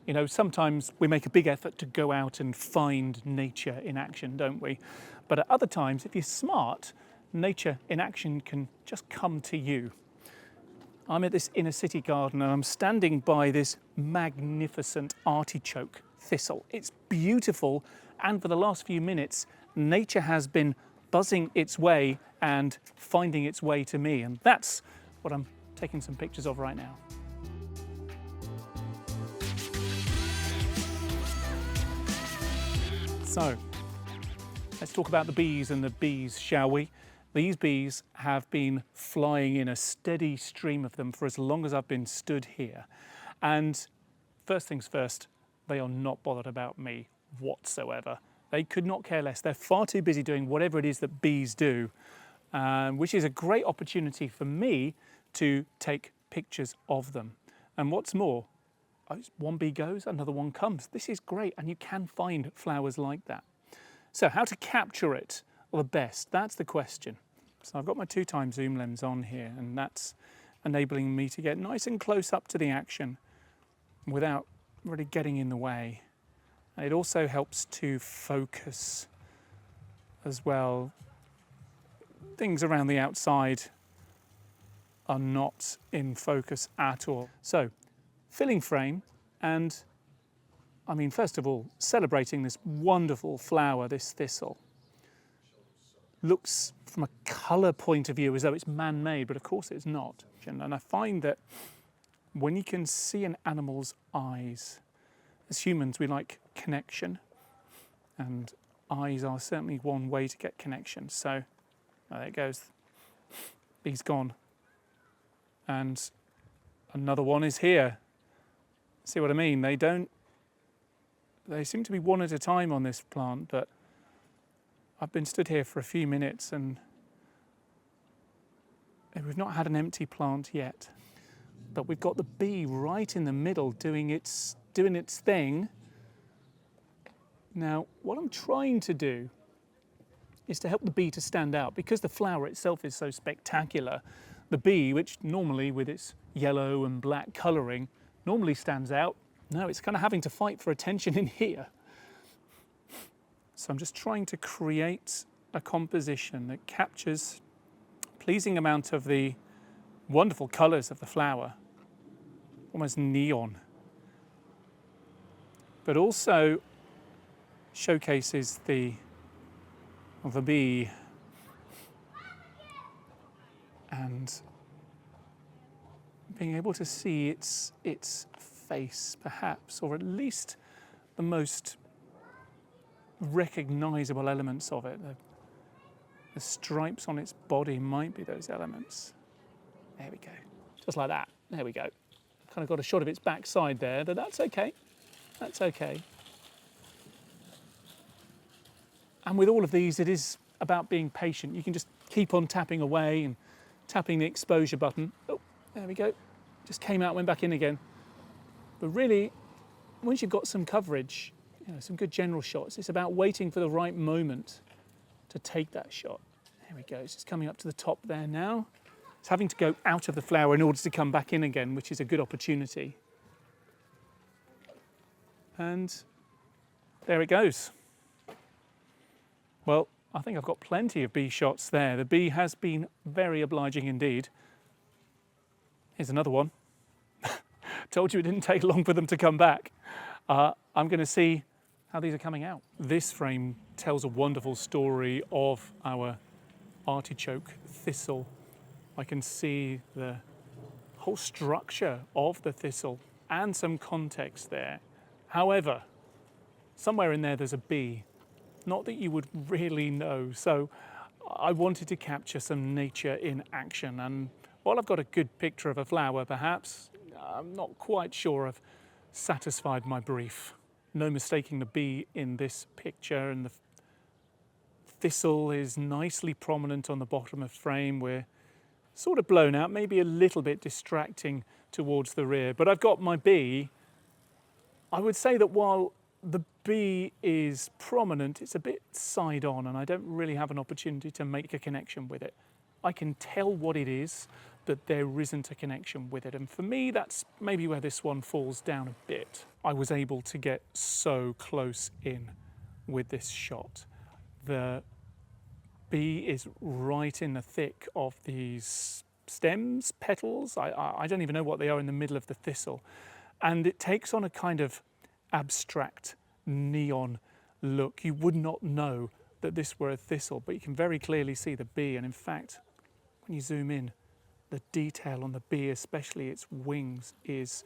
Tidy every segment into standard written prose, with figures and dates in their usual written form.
You know, sometimes we make a big effort to go out and find nature in action, don't we? But at other times, if you're smart, nature in action can just come to you. I'm at this inner city garden and I'm standing by this magnificent artichoke thistle. It's beautiful, and for the last few minutes, nature has been buzzing its way and finding its way to me, and that's what I'm taking some pictures of right now. So, let's talk about the bees and the bees, shall we? These bees have been flying in a steady stream of them for as long as I've been stood here. And first things first, they are not bothered about me whatsoever. They could not care less. They're far too busy doing whatever it is that bees do, which is a great opportunity for me to take pictures of them. And what's more, one bee goes, another one comes. This is great, and you can find flowers like that. So how to capture it the best? That's the question. So I've got my 2x zoom lens on here, and that's enabling me to get nice and close up to the action without really getting in the way. And it also helps to focus as well. Things around the outside are not in focus at all. So, filling frame, and I mean, first of all, celebrating this wonderful flower, this thistle. Looks from a colour point of view as though it's man-made, but of course it's not. And I find that when you can see an animal's eyes, as humans we like connection, and eyes are certainly one way to get connection. So there it goes, bee's gone, and another one is here. See what I mean? They seem to be one at a time on this plant, but I've been stood here for a few minutes and we've not had an empty plant yet. But we've got the bee right in the middle doing its thing. Now, what I'm trying to do is to help the bee to stand out. Because the flower itself is so spectacular, the bee, which normally with its yellow and black colouring, normally stands out. No, it's kind of having to fight for attention in here. So I'm just trying to create a composition that captures a pleasing amount of the wonderful colours of the flower, almost neon, but also showcases the bee and being able to see its face, perhaps, or at least the most recognisable elements of it. The stripes on its body might be those elements. There we go, just like that. There we go. Kind of got a shot of its backside there, but that's okay. That's okay. And with all of these, it is about being patient. You can just keep on tapping away and tapping the exposure button. Oh, there we go. Just came out, went back in again. But really, once you've got some coverage, you know, some good general shots, it's about waiting for the right moment to take that shot. There we go, it's just coming up to the top there now. It's having to go out of the flower in order to come back in again, which is a good opportunity. And there it goes. Well, I think I've got plenty of bee shots there. The bee has been very obliging indeed. Here's another one. Told you it didn't take long for them to come back. I'm going to see how these are coming out. This frame tells a wonderful story of our artichoke thistle. I can see the whole structure of the thistle and some context there. However, somewhere in there there's a bee. Not that you would really know. So I wanted to capture some nature in action. And while I've got a good picture of a flower, perhaps, I'm not quite sure I've satisfied my brief. No mistaking the bee in this picture, and the thistle is nicely prominent on the bottom of frame. We're sort of blown out, maybe a little bit distracting towards the rear, but I've got my bee. I would say that while the bee is prominent, it's a bit side on, and I don't really have an opportunity to make a connection with it. I can tell what it is, that there isn't a connection with it. And for me, that's maybe where this one falls down a bit. I was able to get so close in with this shot. The bee is right in the thick of these stems, petals. I don't even know what they are in the middle of the thistle. And it takes on a kind of abstract neon look. You would not know that this were a thistle, but you can very clearly see the bee. And in fact, when you zoom in, the detail on the bee, especially its wings, is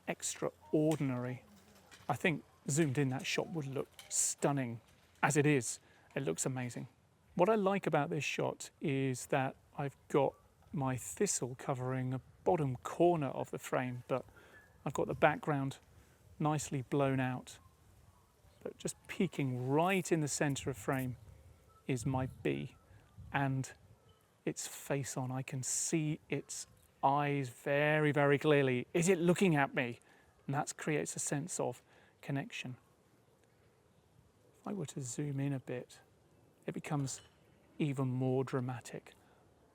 extraordinary. I think zoomed in, that shot would look stunning. As it is, it looks amazing. What I like about this shot is that I've got my thistle covering the bottom corner of the frame, but I've got the background nicely blown out. But just peeking right in the center of frame is my bee and its face on. I can see its eyes very, very clearly. Is it looking at me? And that creates a sense of connection. If I were to zoom in a bit, it becomes even more dramatic.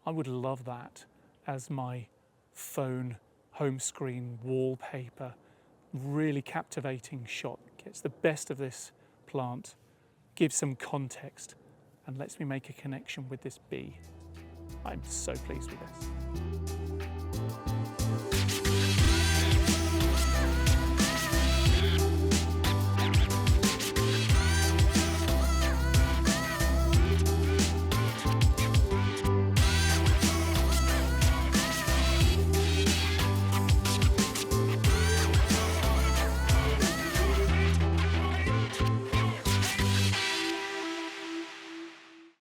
I would love that as my phone home screen wallpaper. Really captivating shot. Gets the best of this plant, gives some context, and lets me make a connection with this bee. I'm so pleased with this.